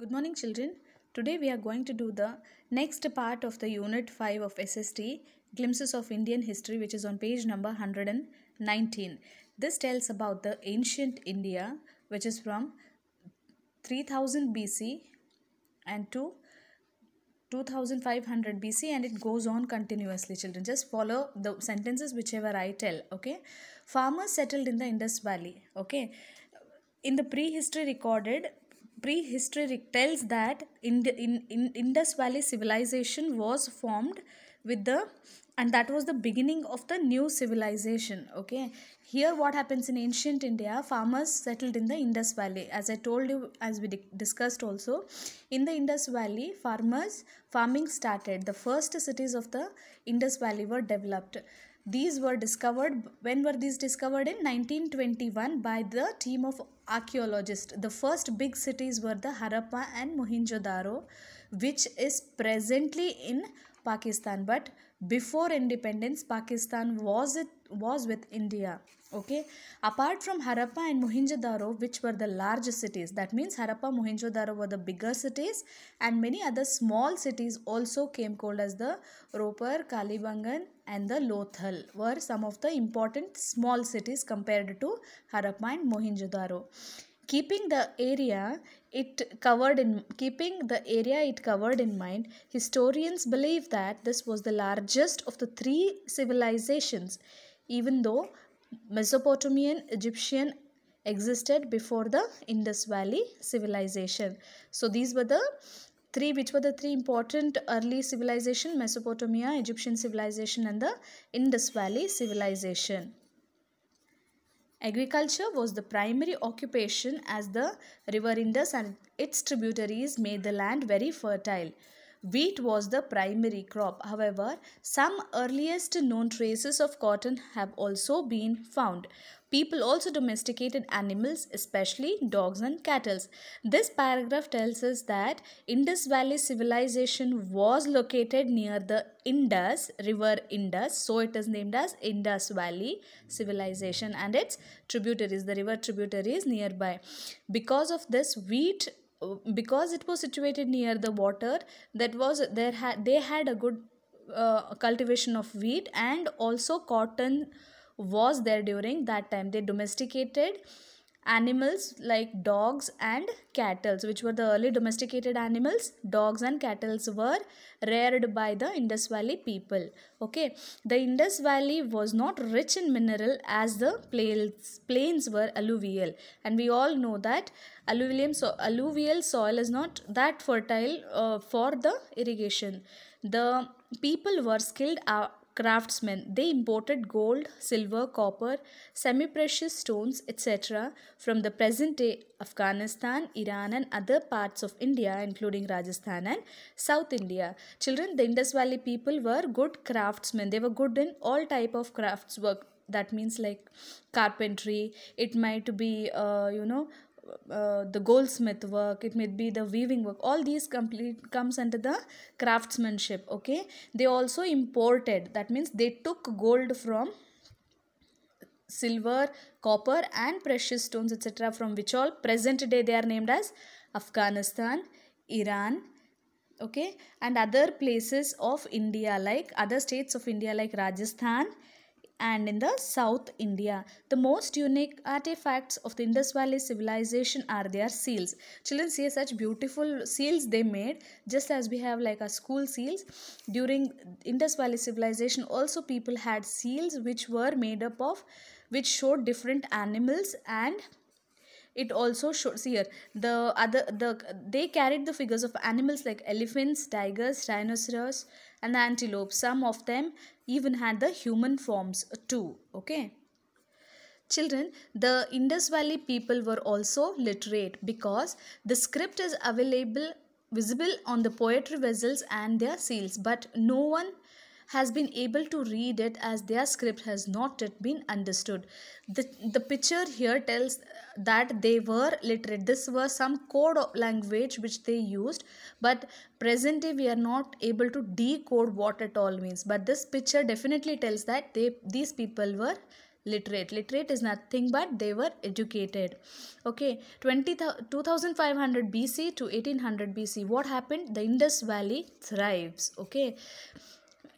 Good morning, children. Today we are going to do the next part of the Unit 5 of SST, Glimpses of Indian History, which is on page number 119. This tells about the ancient India, which is from 3000 BC and to 2500 BC, and it goes on continuously. Children, just follow the sentences whichever I tell. Okay, farmers settled in the Indus Valley. Okay, in the prehistory tells that in Indus Valley civilization was formed with the, and that was the beginning of the new civilization. Okay, here what happens in ancient India, farmers settled in the Indus Valley. As I told you, as we discussed also, in the Indus Valley farming started. The first cities of the Indus Valley were developed. These were discovered, when were these discovered? In 1921 by the team of archaeologists. The first big cities were the Harappa and Mohenjo-daro, which is presently in Pakistan. But before independence, Pakistan was with India. Okay, apart from Harappa and Mohenjo-daro, which were the large cities, that means Harappa, Mohenjo-daro were the bigger cities, and many other small cities also came, called as the Ropar, Kalibangan and the Lothal were some of the important small cities compared to Harappa and Mohenjo-daro. Keeping the area it covered in mind, historians believe that this was the largest of the three civilizations, even though Mesopotamian, Egyptian existed before the Indus Valley civilization. So these were the three important early civilization: Mesopotamia, Egyptian civilization and the Indus Valley civilization. Agriculture was the primary occupation, as the river Indus and its tributaries made the land very fertile. Wheat was the primary crop. However, some earliest known traces of cotton have also been found. People also domesticated animals, especially dogs and cattle. This paragraph tells us that Indus Valley civilization was located near the Indus, river Indus. So it is named as Indus Valley civilization, and its tributaries, the river tributaries nearby. Because of this, because it was situated near the water, they had a good cultivation of wheat, and also cotton was there during that time. They domesticated animals like dogs and cattle, which were the early domesticated animals. Dogs and cattle were reared by the Indus Valley people. Okay, the Indus Valley was not rich in mineral, as the plains were alluvial, and we all know that alluvial soil is not that fertile for the irrigation. The people were skilled craftsmen. They imported gold, silver, copper, semi-precious stones, etc. from the present-day Afghanistan, Iran and other parts of India, including Rajasthan and South India. Children, the Indus Valley people were good craftsmen. They were good in all type of crafts work. That means like carpentry. It might be, the goldsmith work, it may be the weaving work. All these comes under the craftsmanship. Okay, they also imported, that means they took gold from silver, copper and precious stones, etc., from which all present day they are named as Afghanistan, Iran, okay, and other places of India, like other states of India like Rajasthan and in the South India. The most unique artifacts of the Indus Valley civilization are their seals. Children, see such beautiful seals they made, just as we have like a school seals. During Indus Valley civilization also people had seals which were made up of, which showed different animals, and it also shows here they carried the figures of animals like elephants, tigers, rhinoceros and the antelope. Some of them even had the human forms too. Okay, children, the Indus Valley people were also literate, because the script is visible on the poetry vessels and their seals, but no one has been able to read it, as their script has not yet been understood. The picture here tells that they were literate. This was some code of language which they used, but presently we are not able to decode what it all means. But this picture definitely tells that these people were literate. Literate is nothing but they were educated. Okay, 2500 BC to 1800 BC. What happened? The Indus Valley thrives. Okay,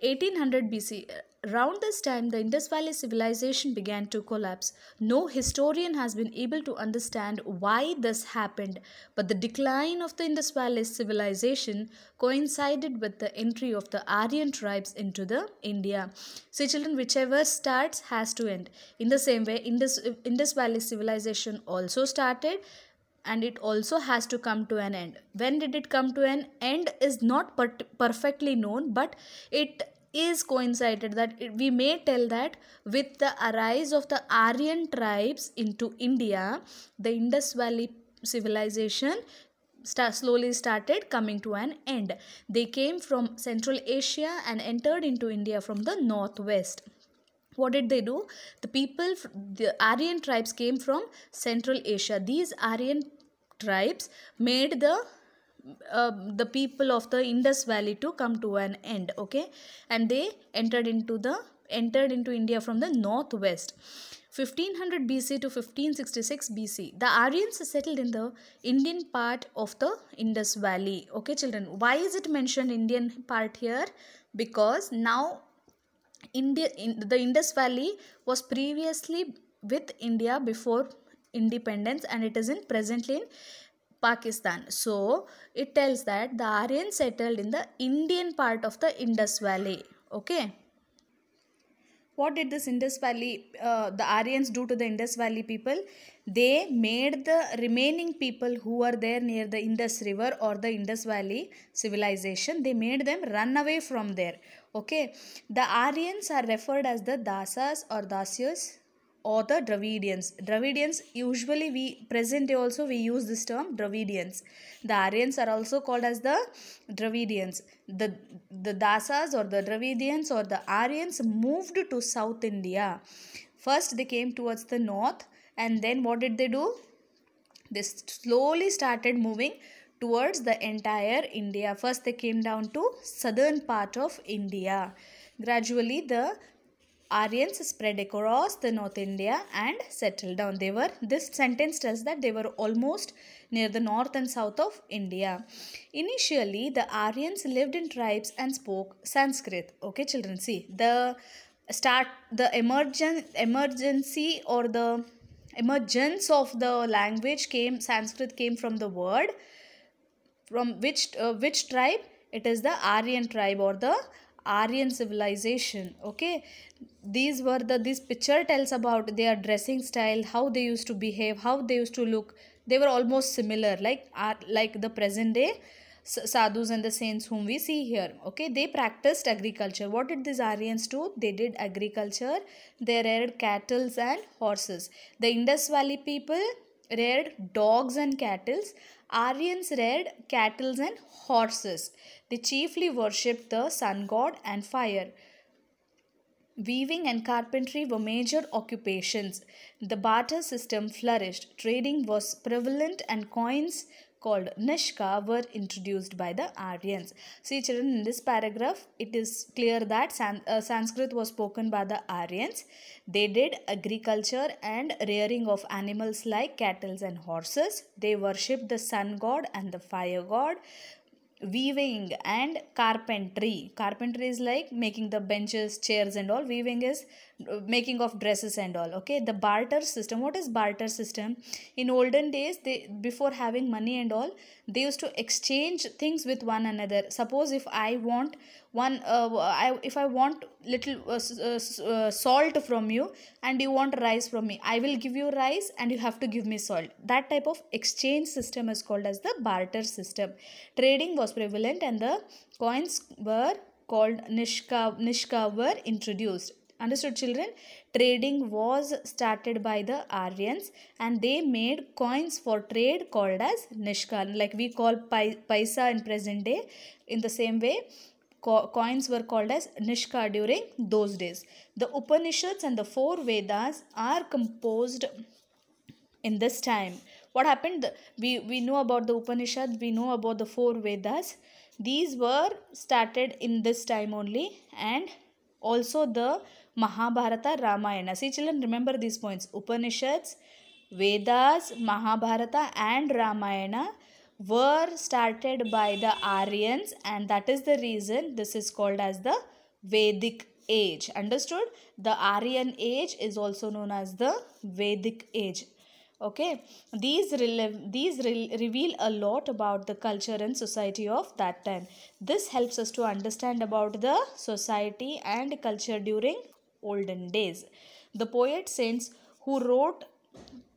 1800 BC. Around this time, the Indus Valley civilization began to collapse. No historian has been able to understand why this happened, but the decline of the Indus Valley civilization coincided with the entry of the Aryan tribes into the India. See, children, whichever starts has to end. In the same way, Indus Valley civilization also started, and it also has to come to an end. When did it come to an end is not perfectly known, but it is coincided that we may tell that with the arise of the Aryan tribes into India, the Indus Valley civilization slowly started coming to an end. They came from Central Asia and entered into India from the northwest. What did they do? The Aryan tribes came from Central Asia. These Aryan tribes made the people of the Indus Valley to come to an end. Okay, and they entered into India from the northwest. 1500 BC to 1566 BC, the Aryans settled in the Indian part of the Indus Valley. Okay, children, why is it mentioned Indian part here? Because now the Indus Valley was previously with India before independence, and it is presently in Pakistan. So it tells that the Aryans settled in the Indian part of the Indus Valley. Okay. What did this Indus Valley, the Aryans do to the Indus Valley people? They made the remaining people who were there near the Indus River or the Indus Valley civilization, they made them run away from there. Okay. The Aryans are referred as the Dasas or Dasyas or the Dravidians. Dravidians, usually present day also we use this term Dravidians. The Aryans are also called as the Dravidians. The Dasas or the Dravidians or the Aryans moved to South India. First they came towards the north, and then what did they do? They slowly started moving towards the entire India. First they came down to southern part of India. Gradually the Aryans spread across the North India and settled down. This sentence tells that they were almost near the north and south of India. Initially, the Aryans lived in tribes and spoke Sanskrit. Okay, children, see the emergency or the emergence of the language Sanskrit came from the word. From which tribe? It is the Aryan tribe or the Aryan civilization. Okay, this picture tells about their dressing style, how they used to behave, how they used to look. They were almost similar, like the present day sadhus and the saints whom we see here. Okay, they practiced agriculture. What did these Aryans do? They did agriculture. They reared cattle and horses. The Indus Valley people reared dogs and cattle. Aryans reared cattle and horses. They chiefly worshipped the sun god and fire. Weaving and carpentry were major occupations. The barter system flourished. Trading was prevalent and coins called Nishka were introduced by the Aryans. See children, in this paragraph it is clear that Sanskrit was spoken by the Aryans. They did agriculture and rearing of animals like cattle and horses. They worshipped the sun god and the fire god. Weaving and carpentry. Carpentry is like making the benches, chairs and all. Weaving is making of dresses and all. Okay, the barter system. What is barter system? In olden days, before having money and all, they used to exchange things with one another. Suppose if I want if I want little salt from you and you want rice from me, I will give you rice and you have to give me salt. That type of exchange system is called as the barter system. Trading was prevalent and the coins were called Nishka were introduced. Understood children? Trading was started by the Aryans and they made coins for trade called as Nishka. Like we call paisa in present day. In the same way, coins were called as Nishka during those days. The Upanishads and the 4 Vedas are composed in this time. What happened? We know about the Upanishad, we know about the 4 Vedas. These were started in this time only, and also the Mahabharata, Ramayana. See children, remember these points. Upanishads, Vedas, Mahabharata and Ramayana were started by the Aryans, and that is the reason this is called as the Vedic age. Understood? The Aryan age is also known as the Vedic age. Okay, these reveal a lot about the culture and society of that time. This helps us to understand about the society and culture during olden days. The poet saints who wrote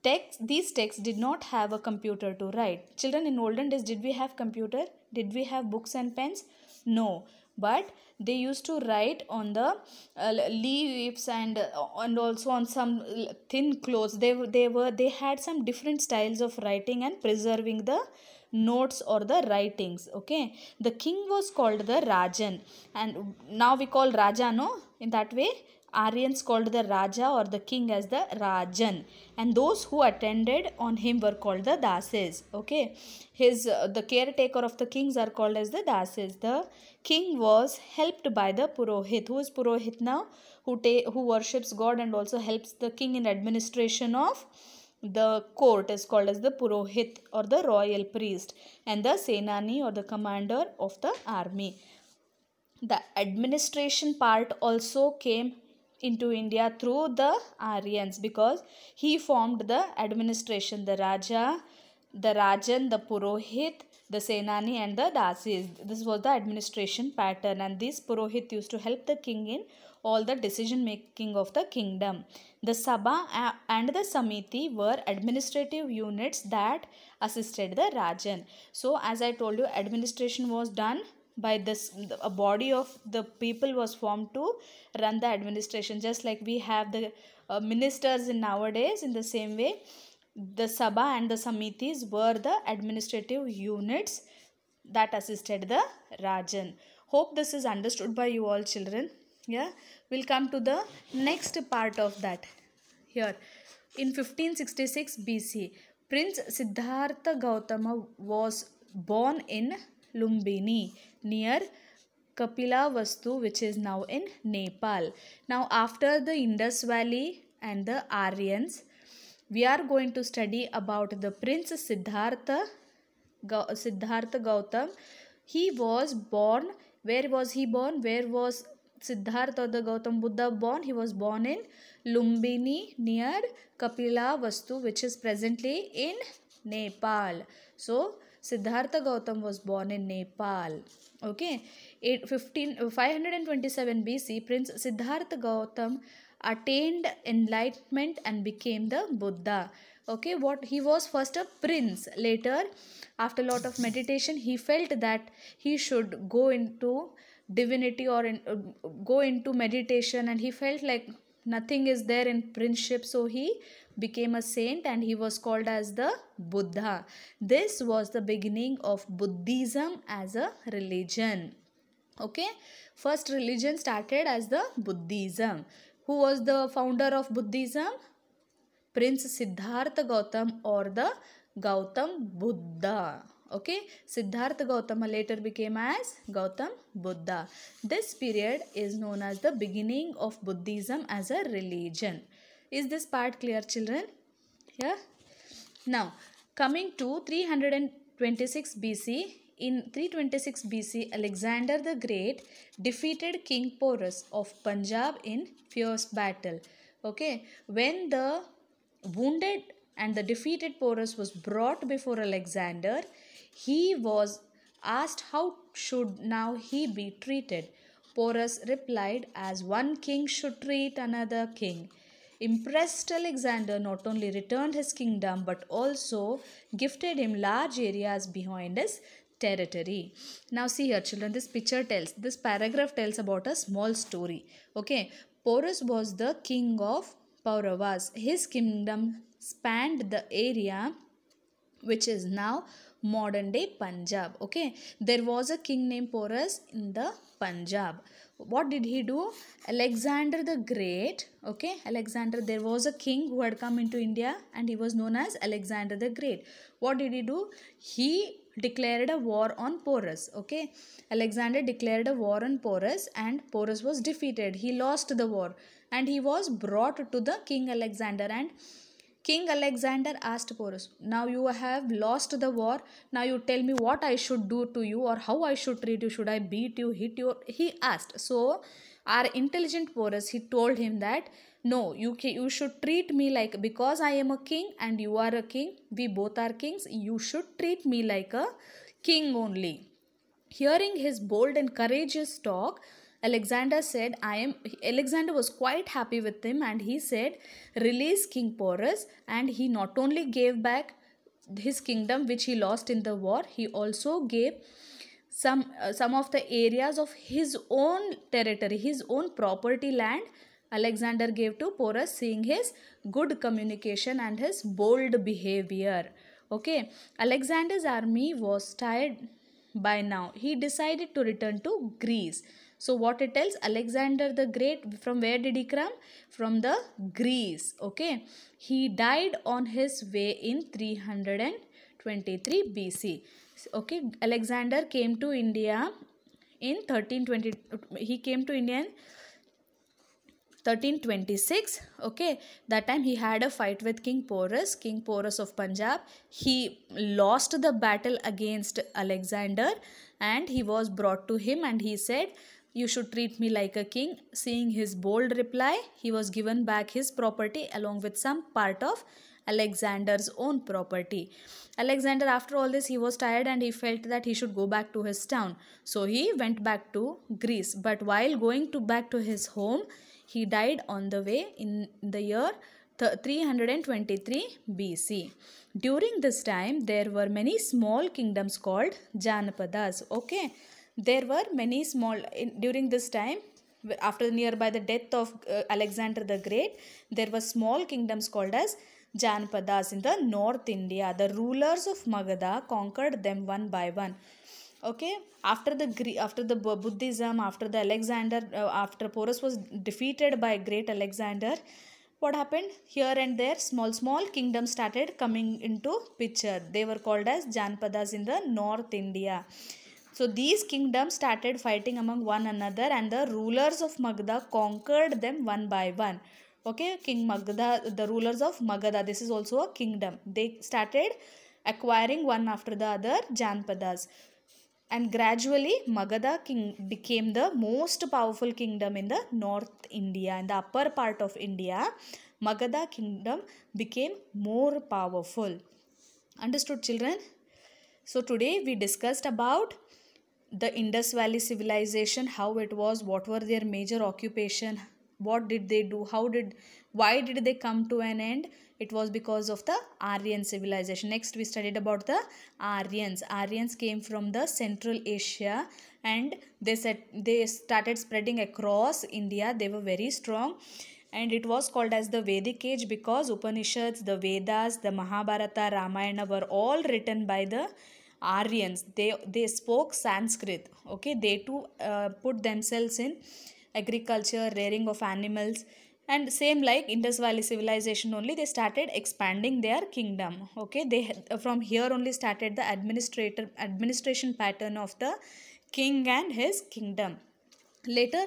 these texts did not have a computer to write. Children, in olden days, did we have computer? Did we have books and pens? No, but they used to write on the leaves and also on some thin clothes. They had some different styles of writing and preserving the notes or the writings. Okay, the king was called the Rajan, and now we call Raja, no? In that way, Aryans called the Raja or the king as the Rajan, and those who attended on him were called the Dases. Okay, the caretaker of the kings are called as the Dases. The king was helped by the Purohit. Who is Purohit now? Who worships God and also helps the king in administration of the court is called as the Purohit or the royal priest, and the Senani or the commander of the army. The administration part also came into India through the Aryans, because he formed the administration, the Raja, the Rajan, the Purohit, the Senani and the Dasis. This was the administration pattern, and these Purohit used to help the king in all the decision making of the kingdom. The Sabha and the Samiti were administrative units that assisted the Rajan. So as I told you, administration was done by this, a body of the people was formed to run the administration, just like we have the ministers in nowadays. In the same way, the Sabha and the Samitis were the administrative units that assisted the Rajan. Hope this is understood by you all children. Yeah, we'll come to the next part of that. Here, in 1566 BC, Prince Siddhartha Gautama was born in Lumbini near Kapilavastu, which is now in Nepal. Now after the Indus Valley and the Aryans, we are going to study about the Prince Siddhartha Gautam. He was born, where was he born? Where was Siddhartha or the Gautam Buddha born? He was born in Lumbini near Kapilavastu, which is presently in Nepal. So Siddhartha Gautam was born in Nepal. Okay, 527 BC, Prince Siddhartha Gautam attained enlightenment and became the Buddha. Okay, he was first a prince. Later, after a lot of meditation, he felt that he should go into divinity or go into meditation, and he felt like nothing is there in princeship, so he became a saint and he was called as the Buddha. This was the beginning of Buddhism as a religion. Okay, first religion started as the Buddhism. Who was the founder of Buddhism? Prince Siddhartha Gautam or the Gautam Buddha. Okay, Siddhartha Gautama later became as Gautam Buddha. This period is known as the beginning of Buddhism as a religion. Is this part clear, children? Yeah. Now, coming to 326 BC. In 326 BC, Alexander the Great defeated King Porus of Punjab in fierce battle. Okay, when the wounded and the defeated Porus was brought before Alexander, he was asked how should now he be treated. Porus replied as one king should treat another king. Impressed Alexander not only returned his kingdom but also gifted him large areas behind his territory. Now see here children, this paragraph tells about a small story. Okay, Porus was the king of Pauravas. His kingdom spanned the area which is now modern day Punjab. Okay, there was a king named Porus in the Punjab. What did he do? Alexander the Great. Okay, there was a king who had come into India and he was known as Alexander the Great. What did he do? He declared a war on Porus. Okay, Alexander declared a war on Porus, and Porus was defeated. He lost the war, and he was brought to the King Alexander. And King Alexander asked Porus, now you have lost the war. Now you tell me what I should do to you, or how I should treat you. Should I beat you, hit you? He asked. So our intelligent Porus, he told him that no, you should treat me like, because I am a king and you are a king, we both are kings, you should treat me like a king only. Hearing his bold and courageous talk, Alexander was quite happy with him, and he said, release King Porus. And he not only gave back his kingdom which he lost in the war, he also gave some of the areas of his own territory, his own property land. Alexander gave to Porus, seeing his good communication and his bold behavior. Okay, Alexander's army was tired by now. He decided to return to Greece. So what it tells, Alexander the Great, from where did he come? From the Greece. Okay, he died on his way in 323 BC. Okay, Alexander came to India in 1320. He came to India in 1326. Okay, that time he had a fight with King Porus of Punjab. He lost the battle against Alexander, and he was brought to him, and he said, you should treat me like a king. Seeing his bold reply, he was given back his property along with some part of Alexander's own property. Alexander, after all this, he was tired and he felt that he should go back to his town. So he went back to Greece. But while going back to his home, he died on the way in the year 323 BC. During this time, there were many small kingdoms called Janapadas. Okay, there were many small, during this time, after nearby the death of Alexander the Great, there were small kingdoms called as Janapadas in the North India. The rulers of Magadha conquered them one by one. Okay, after the Buddhism, after the Alexander, after Porus was defeated by great Alexander, what happened? Here and there, small kingdoms started coming into picture. They were called as Janapadas in the North India. So these kingdoms started fighting among one another, and the rulers of Magadha conquered them one by one. Okay, King Magadha, the rulers of Magadha, this is also a kingdom. They started acquiring one after the other Janapadas. And gradually, Magadha became the most powerful kingdom in the North India. In the upper part of India, Magadha kingdom became more powerful. Understood, children? So today we discussed about the Indus Valley civilization, how it was, what were their major occupation, what did they do, why did they come to an end? It was because of the Aryan civilization. Next we studied about the Aryans. Aryans came from the Central Asia, and they started spreading across India. They were very strong, and it was called as the Vedic age because Upanishads, the Vedas, the Mahabharata, Ramayana were all written by the Aryans. They spoke Sanskrit. Okay, they too put themselves in agriculture, rearing of animals, and same like Indus Valley civilization only, they started expanding their kingdom. Okay, they from here only started the administration pattern of the king and his kingdom. Later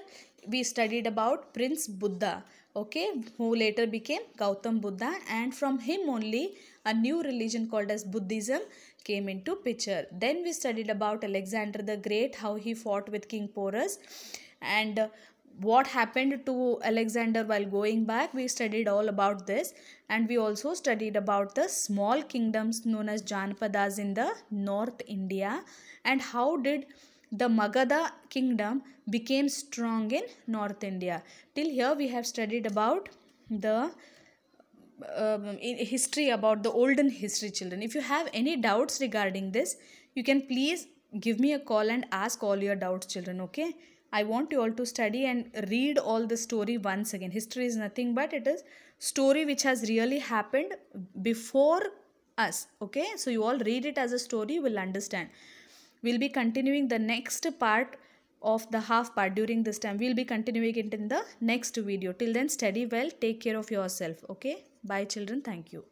we studied about Prince Buddha, okay, who later became Gautam Buddha, and from him only a new religion called as Buddhism came into picture. Then we studied about Alexander the Great, how he fought with King Porus, and what happened to Alexander while going back. We studied all about this, and we also studied about the small kingdoms known as Janapadas in the North India, and how did the Magadha kingdom became strong in North India. Till here we have studied about the history, about the olden history, children. If you have any doubts regarding this, you can please give me a call and ask all your doubts, children. Okay, I want you all to study and read all the story once again. History is nothing but it is story which has really happened before us. Okay, so you all read it as a story, you will understand. We'll be continuing the next part of the half part during this time. We'll be continuing it in the next video. Till then, study well, take care of yourself. Okay, bye children, thank you.